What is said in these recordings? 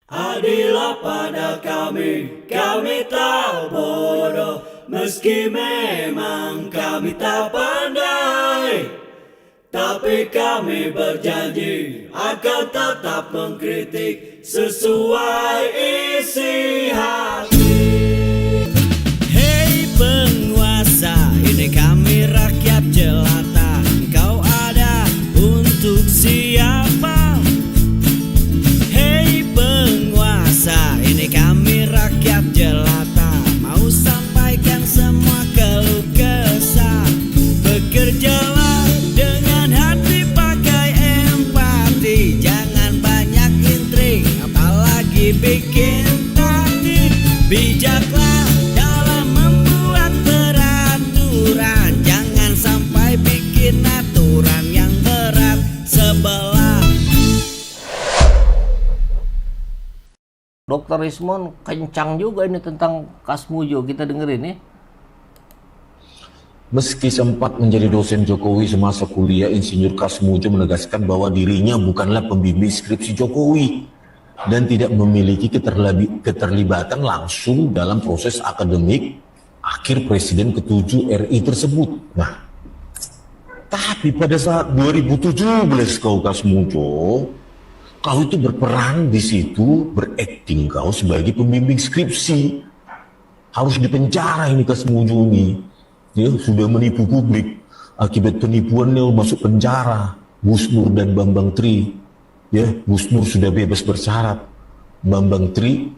Adilah pada kami tak bodoh, meski memang kami tak pandai. Tapi kami berjanji akan tetap mengkritik sesuai isi hati. Hei penguasa, ini kami rakyat jelata. Engkau ada untuk siapa? Hei penguasa, ini kami rakyat jelata. Mau sampaikan semua keluh kesah. Bekerjalah dengan hati, pakai empati. Jangan banyak intrik, apalagi bikin taktik. Bijaklah dalam membuat peraturan. Jangan sampai bikin aturan yang berat sebelah. Dokter Rismon kencang juga ini tentang Kasmujo, kita dengerin ya. Meski sempat menjadi dosen Jokowi semasa kuliah, Insinyur Kasmujo menegaskan bahwa dirinya bukanlah pembimbing skripsi Jokowi dan tidak memiliki keterlibatan langsung dalam proses akademik akhir Presiden ke-7 RI tersebut. Nah, tapi pada saat 2017 kau Kasmujo, kau itu berperan di situ, berakting kau sebagai pembimbing skripsi. Harus dipenjara ini Kasmujo ini. Ya, sudah menipu publik. Akibat penipuannya masuk penjara. Gus Nur dan Bambang Tri. Ya, Gus Nur sudah bebas bersyarat. Bambang Tri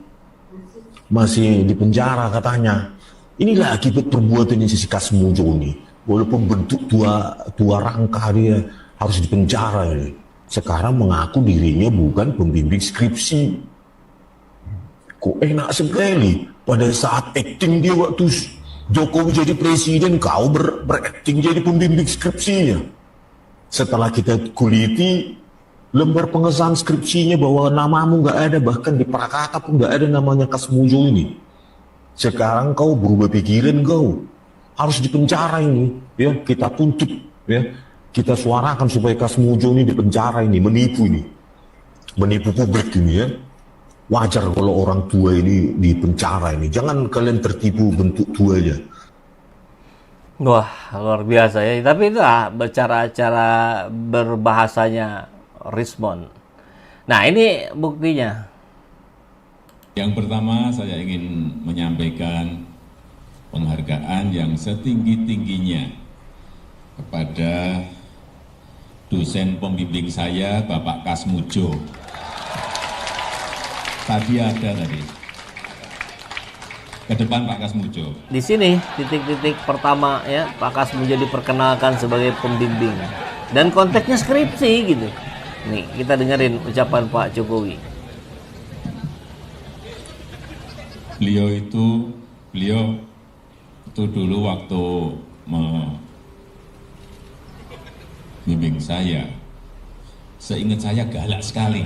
masih di penjara katanya. Inilah akibat perbuatan si Kasmujo ini. Walaupun bentuk tua rangka dia harus dipenjara ini. Sekarang mengaku dirinya bukan pembimbing skripsi. Kok enak sekali pada saat akting dia waktu Jokowi jadi presiden, kau berakting jadi pembimbing skripsinya. Setelah kita kuliti lembar pengesahan skripsinya bahwa namamu nggak ada, bahkan di Prakata pun nggak ada namanya Kasmujo ini. Sekarang kau berubah pikiran, kau harus dipenjara ini. Ya, kita tuntut, ya, kita suarakan supaya Kasmujo ini dipenjara ini, menipu publik ini ya. Wajar kalau orang tua ini di penjara ini. Jangan kalian tertipu bentuk tuanya. Wah, luar biasa ya. Tapi itulah cara berbahasanya Rismon. Nah, ini buktinya. Yang pertama, saya ingin menyampaikan penghargaan yang setinggi-tingginya kepada dosen pembimbing saya, Bapak Kasmujo. Tadi ada tadi. Ke depan Pak Kasmujo. Di sini titik-titik pertama ya, Pak Kasmujo diperkenalkan sebagai pembimbing. Dan konteksnya skripsi gitu. Nih, kita dengerin ucapan Pak Jokowi. Beliau itu dulu waktu membimbing saya, seingat saya galak sekali.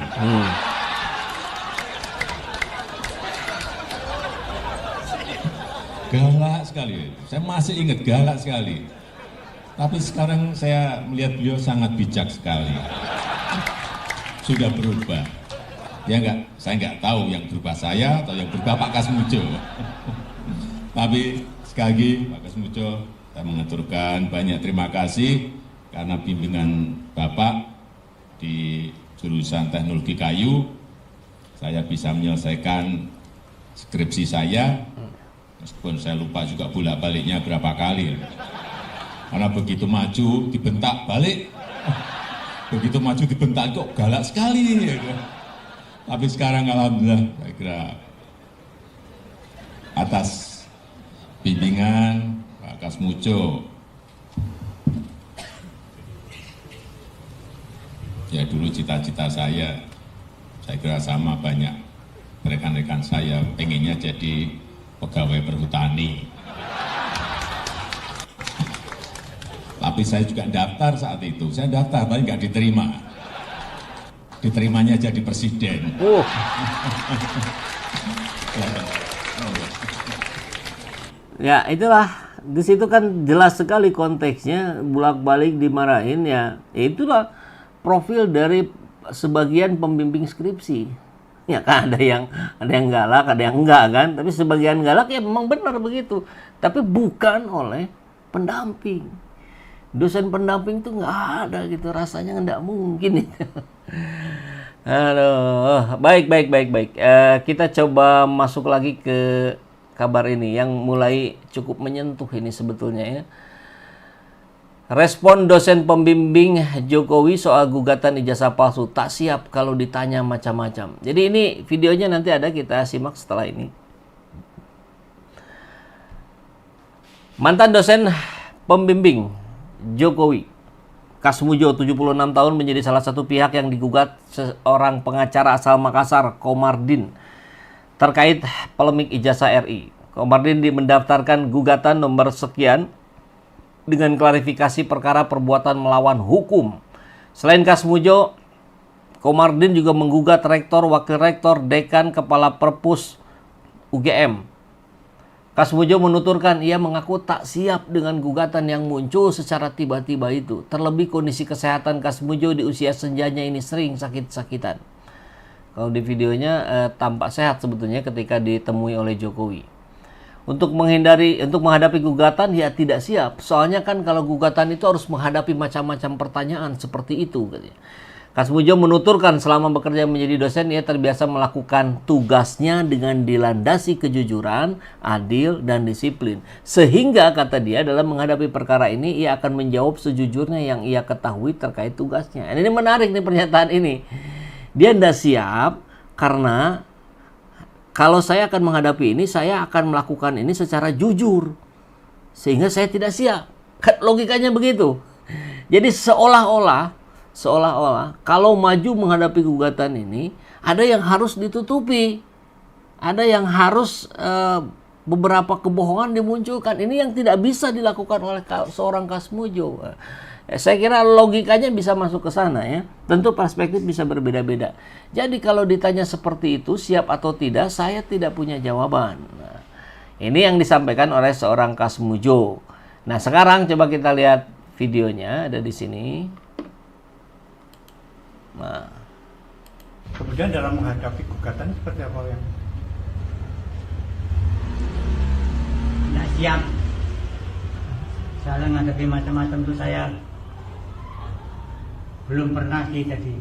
Galak sekali, saya masih ingat galak sekali. Tapi sekarang saya melihat beliau sangat bijak sekali. Sudah berubah. Ya enggak, saya enggak tahu yang berubah saya atau yang berubah Pak Kasmujo. Tapi sekali lagi Pak Kasmujo, saya mengaturkan banyak terima kasih karena bimbingan Bapak di jurusan teknologi kayu, saya bisa menyelesaikan skripsi saya. Meskipun saya lupa juga bolak-baliknya berapa kali. Karena begitu maju dibentak balik. Begitu maju dibentak kok galak sekali. Tapi sekarang alhamdulillah saya kira atas bimbingan Pak Kasmujo. Ya dulu cita-cita saya kira sama banyak rekan-rekan saya pengennya jadi pegawai perhutani. Tapi saya juga daftar saat itu. Saya daftar, tapi nggak diterima. Diterimanya jadi presiden. Ya, itulah. Di situ kan jelas sekali konteksnya, bolak-balik dimarahin ya. Itulah profil dari sebagian pembimbing skripsi. Ya kan ada yang galak, ada yang enggak kan. Tapi sebagian galak ya memang benar begitu. Tapi bukan oleh pendamping. Dosen pendamping itu nggak ada gitu, rasanya nggak mungkin itu. Aduh, baik. Kita coba masuk lagi ke kabar ini yang mulai cukup menyentuh ini sebetulnya ya. Respon dosen pembimbing Jokowi soal gugatan ijazah palsu, tak siap kalau ditanya macam-macam. Jadi ini videonya nanti ada, kita simak setelah ini. Mantan dosen pembimbing Jokowi, Kasmujo 76 tahun menjadi salah satu pihak yang digugat seorang pengacara asal Makassar, Komardin, terkait polemik ijazah RI. Komardin mendaftarkan gugatan nomor sekian dengan klarifikasi perkara perbuatan melawan hukum. Selain Kasmujo, Komardin juga menggugat rektor, wakil rektor, dekan, kepala perpus UGM. Kasmujo menuturkan ia mengaku tak siap dengan gugatan yang muncul secara tiba-tiba itu. Terlebih kondisi kesehatan Kasmujo di usia senjanya ini sering sakit-sakitan. Kalau di videonya tampak sehat sebetulnya ketika ditemui oleh Jokowi. Untuk menghadapi gugatan ya tidak siap. Soalnya kan kalau gugatan itu harus menghadapi macam-macam pertanyaan seperti itu katanya. Kasmujo menuturkan selama bekerja menjadi dosen ia terbiasa melakukan tugasnya dengan dilandasi kejujuran, adil, dan disiplin. Sehingga kata dia dalam menghadapi perkara ini ia akan menjawab sejujurnya yang ia ketahui terkait tugasnya. Ini menarik nih pernyataan ini. Dia tidak siap karena kalau saya akan menghadapi ini, saya akan melakukan ini secara jujur. Sehingga saya tidak siap. Logikanya begitu. Jadi seolah-olah kalau maju menghadapi gugatan ini, ada yang harus ditutupi. Ada yang harus beberapa kebohongan dimunculkan. Ini yang tidak bisa dilakukan oleh seorang Kasmujo. Saya kira logikanya bisa masuk ke sana ya. Tentu perspektif bisa berbeda-beda. Jadi kalau ditanya seperti itu, siap atau tidak, saya tidak punya jawaban. Nah, ini yang disampaikan oleh seorang Kasmujo. Nah, sekarang coba kita lihat videonya, ada di sini. Nah. Kemudian dalam menghadapi gugatan seperti apa yang? Tidak siap. Saya menghadapi macam-macam itu saya belum pernah sih. Jadi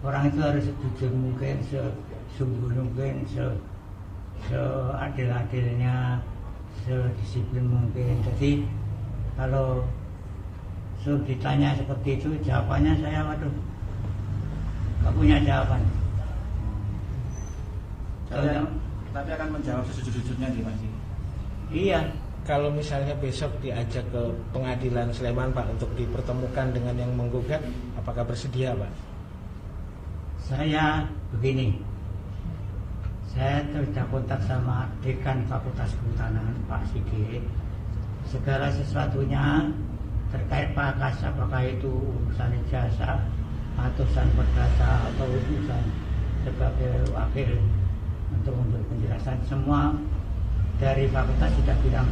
orang itu harus jujur mungkin, sesungguh mungkin, seadil-adilnya, sedisiplin mungkin. Jadi kalau ditanya seperti itu, jawabannya saya waduh, nggak punya jawaban. Tapi akan menjawab sejujur-jujurnya di Mas. Iya. Kalau misalnya besok diajak ke pengadilan Sleman Pak untuk dipertemukan dengan yang menggugat, apakah bersedia Pak? Saya begini, saya sudah kontak sama Dekan Fakultas Kehutanan Pak Sigit. Segala sesuatunya terkait Pakas, apakah itu urusan ijazah atau urusan perdata atau urusan sebagai wakil untuk penjelasan, semua dari fakultas sudah bilang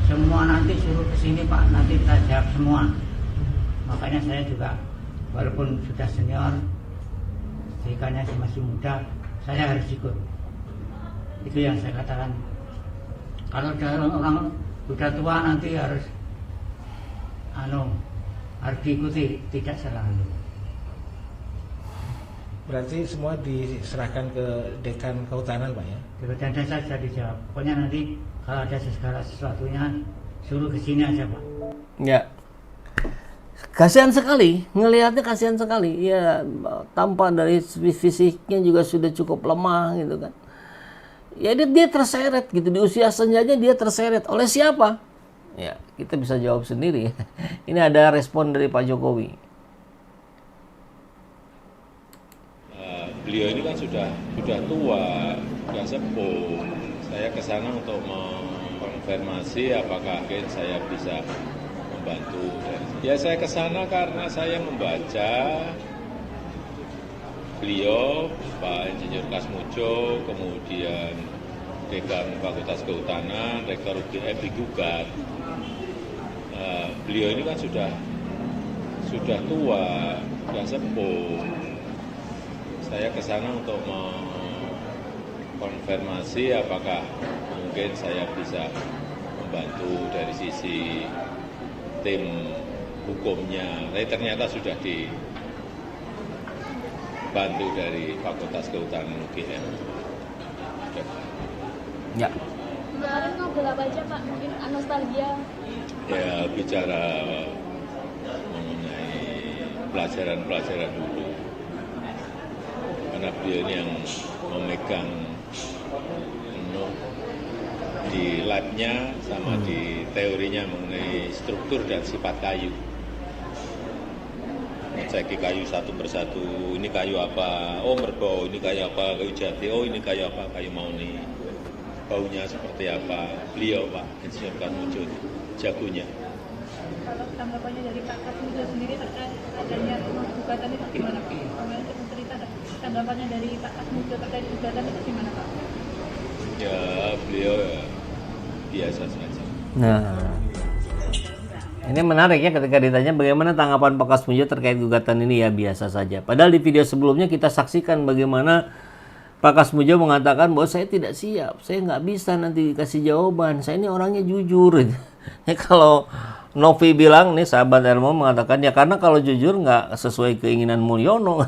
semua nanti suruh ke sini Pak, nanti kita jawab semua. Makanya saya juga walaupun sudah senior, dekannya masih muda, saya harus ikut. Itu yang saya katakan. Kalau orang sudah tua nanti harus harus diikuti, tidak selalu. Berarti semua diserahkan ke Dekan Kehutanan Pak ya? Dan saya sudah dijawab. Pokoknya nanti kalau ada segala sesuatunya suruh ke sini aja Pak. Ya. Kasihan sekali, ngelihatnya kasihan sekali. Ya, tampak dari fisiknya juga sudah cukup lemah gitu kan. Ya dia terseret gitu, di usia senjanya dia terseret. Oleh siapa? Ya, kita bisa jawab sendiri. Ini ada respon dari Pak Jokowi. Beliau ini kan sudah tua, sudah sepuh. Saya ke sana untuk mengkonfirmasi apakah mungkin saya bisa membantu. Ya saya ke sana karena saya membaca beliau, Pak Insinyur Kasmujo, kemudian Dekan Fakultas Kehutanan, Rektor UGM digugat. Beliau ini kan sudah tua, sudah sepuh. Saya ke sana untuk konfirmasi apakah mungkin saya bisa membantu dari sisi tim hukumnya. Tapi ternyata sudah dibantu dari Fakultas Kehutanan UGM. Ya. Kemarin ngobrol apa aja Pak? Mungkin nostalgia. Ya, bicara mengenai pelajaran-pelajaran dulu. Karena beliau ini yang memegang penuh di lab-nya sama di teorinya mengenai struktur dan sifat kayu. Ngeceki kayu satu persatu, ini kayu apa, oh merbau, ini kayu apa, kayu jati, oh ini kayu apa, kayu mauni. Baunya seperti apa, beliau Pak Insinyur Kasmujo jagonya. Kalau tanggapannya dari Pak Kasmujo sendiri terkait adanya gugatan itu gimana Pak? Kemarin cerita tanggapannya dari Pak Kasmujo terkait gugatan itu gimana Pak? Ya beliau ya, biasa saja. Nah, ini menarik ya ketika ditanya bagaimana tanggapan Pak Kasmujo terkait gugatan ini, ya biasa saja. Padahal di video sebelumnya kita saksikan bagaimana Pak Kasmujo mengatakan bahwa saya tidak siap, saya nggak bisa nanti dikasih jawaban, saya ini orangnya jujur. Ya, kalau Novi bilang nih, sahabat Elmo mengatakan ya karena kalau jujur nggak sesuai keinginan Mulyono.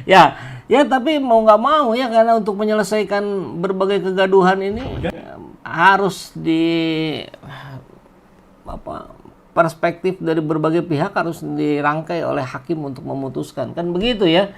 ya tapi mau nggak mau ya, karena untuk menyelesaikan berbagai kegaduhan ini harus perspektif dari berbagai pihak harus dirangkai oleh hakim untuk memutuskan, kan begitu ya.